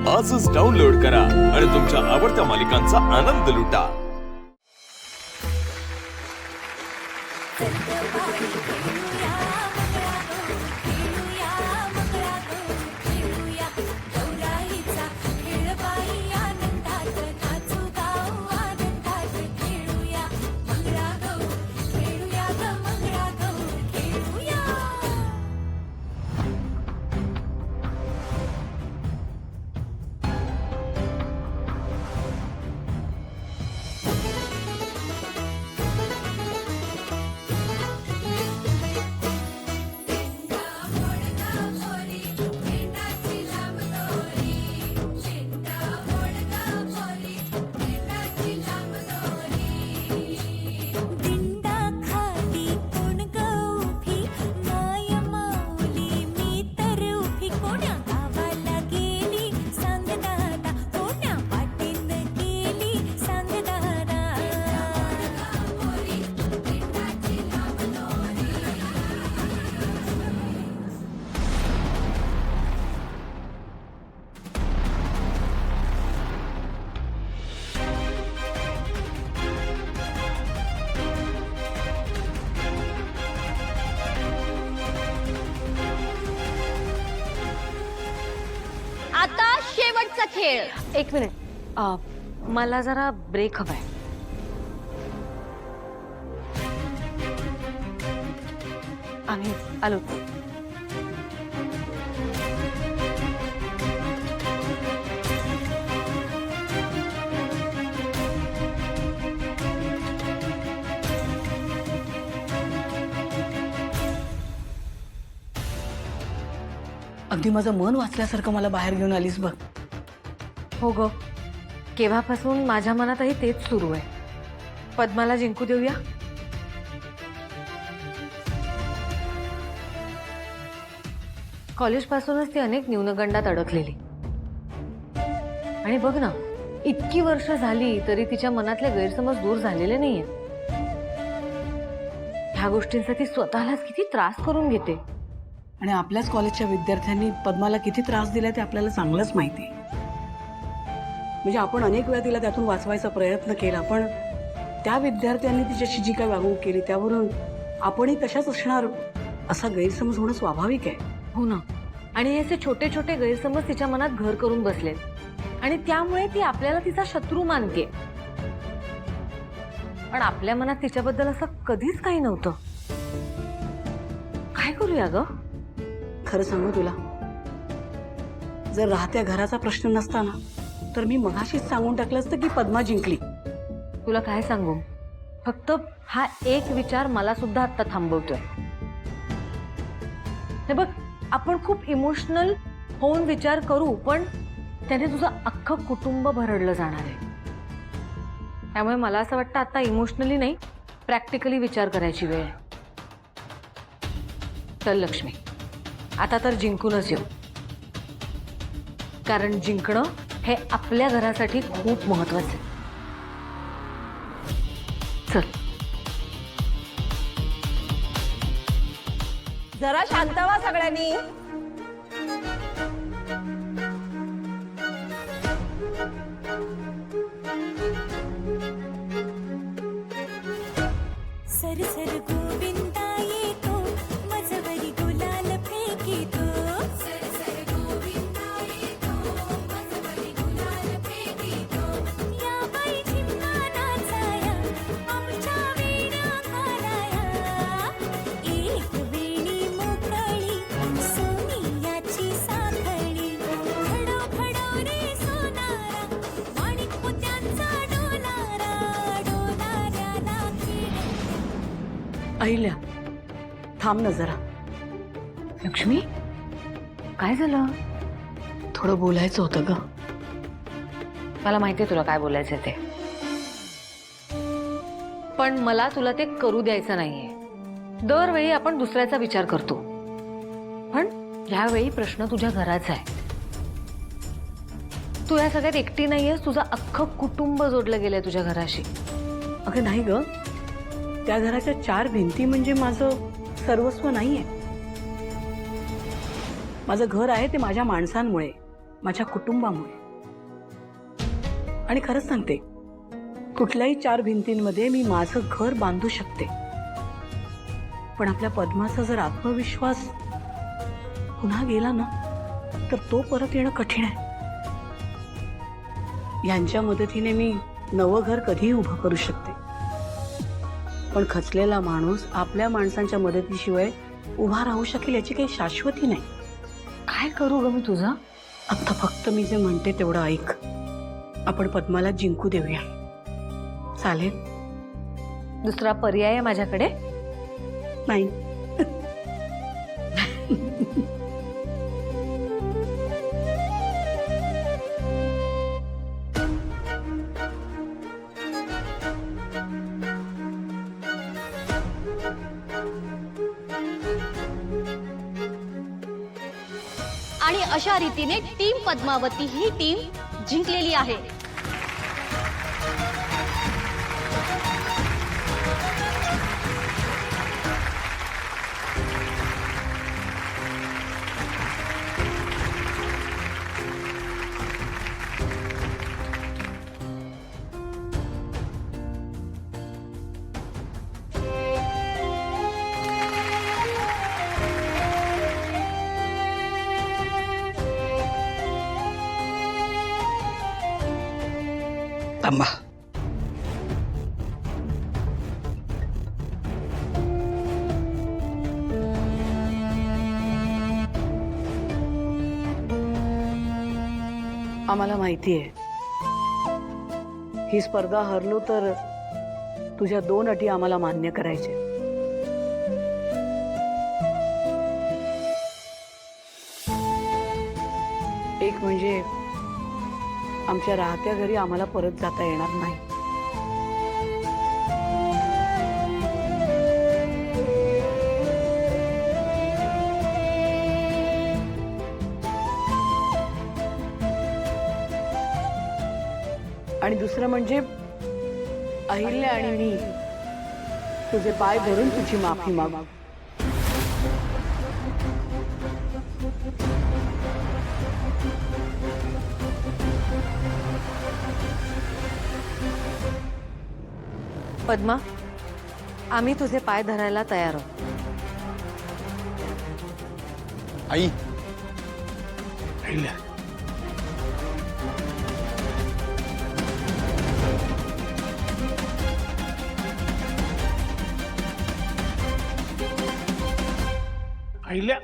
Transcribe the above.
आजच डाउनलोड करा आणि तुमच्या आवडत्या मालिकांचा आनंद लुटा। आता शेवटचा खेळ। एक मिनिट, मला जरा ब्रेक हवाय। आम्ही आलो। अगदी माझं मन वाचल्यासारखं मला बाहेर घेऊन आलीस बघ। हो ग, केव्हापासून माझ्या मनातही तेच सुरू आहे। पद्माला जिंकू देऊया। कॉलेजपासूनच ती अनेक न्यूनगंडात अडकलेली आणि बघ ना, इतकी वर्ष झाली तरी तिच्या मनातले गैरसमज दूर झालेले नाहीये। ह्या गोष्टींसाठी स्वतःलाच किती त्रास करून घेते। आणि आपल्याच कॉलेजच्या विद्यार्थ्यांनी पद्माला किती त्रास दिला ते आपल्याला चांगलंच माहिती आहे। म्हणजे आपण अनेक वेळा तिला त्यातून वाचवायचा प्रयत्न केला, पण त्या विद्यार्थ्यांनी तिच्याशी जी काय वागणूक केली त्यावरून आपणही तशाच असणार असा गैरसमज होणं स्वाभाविक आहे। हो ना, आणि असे छोटे छोटे गैरसमज तिच्या मनात घर करून बसलेत आणि त्यामुळे ती आपल्याला तिचा शत्रू मानते। पण आपल्या मनात तिच्याबद्दल असं कधीच काही नव्हतं। काय करूया ग? खरं सांगू तुला, जर राहत्या घराचा प्रश्न नसता ना तर मी मगाशीच सांगून टाकलं असतं की पद्मा जिंकली। तुला काय सांगू, फक्त हा एक विचार मला सुद्धा आता थांबवतोय। हे बघ, आपण खूप इमोशनल होऊन विचार करू, पण त्याने तुझं अख्खं कुटुंब भरडलं जाणार आहे। त्यामुळे मला असं वाटतं आता इमोशनली नाही, प्रॅक्टिकली विचार करायची वेळ आहे। चल लक्ष्मी, आता तर जिंकूनच येऊ, कारण जिंकणं हे आपल्या घरासाठी खूप महत्वाचं आहे। चल। जरा शांत व्हा सगळ्यांनी। सरसर गोविंदा येतो, मजवरी गुलाल फेकितो। सरसर गोविंदा येतो, मजवरी गुलाल फेकितो। या बाई झिम्मा नाचाया, आमच्या वीणा घालाया। एक वेणी मोकळी, सोनियाची साखळी। खडो खडो रे सोनारा, माणिक मोत्यांचा डोलारा। डोलाऱ्याला खेळ। अहिल्या, थांब ना जरा। लक्ष्मी, काय झालं? थोडं बोलायचं होतं ग। मला माहितीये तुला काय बोलायचं ते, पण मला तुला ते करू द्यायचं नाहीये। दरवेळी आपण दुसऱ्याचा विचार करतो, पण यावेळी प्रश्न तुझ्या घराचा आहे। तू या सगळ्यात एकटी नाहीयेस, तुझं अख्खं कुटुंब जोडलं गेलंय तुझ्या घराशी। अगं नाही ग, त्या घराच्या चार भिंती म्हणजे माझं सर्वस्व नाहीये। माझं घर आहे ते माझ्या माणसांमुळे, माझ्या कुटुंबामुळे. आणि खरंच सांगते, कुठल्याही 4 भिंतींमध्ये मी माझं घर बांधू शकते, पण आपल्या पद्माचा जर आत्मविश्वास पुन्हा गेला ना, तर तो परत येणं कठीण आहे. यांच्या मदतीने मी नवं घर कधीही उभं करू शकते, पण खचलेला माणूस आपल्या माणसांच्या मदतीशिवाय उभा राहू शकेल याची काही शाश्वती नाही. काय करू ग मी तुझं? आता फक्त मी जे म्हणते तेवढं ऐक. आपण पद्माला जिंकू देऊया, चालेल? दुसरा पर्याय आहे माझ्याकडे? नाही. आणि अशा रीतीने टीम पद्मावती ही टीम जिंकलेली आहे. थांबा. आम्हाला माहिती आहे, ही स्पर्धा हरलो तर तुझ्या 2 अटी आम्हाला मान्य करायच्या. एक म्हणजे आमच्या राहत्या घरी आम्हाला परत जाता येणार नाही. आणि दुसरं म्हणजे अहिल्या आणि मी तुझे पाय धरून तुझी माफी मागू. पद्मा, आम्ही तुझे पाय धरायला तयार आहोत. आई, अहिल्या, अहिल्या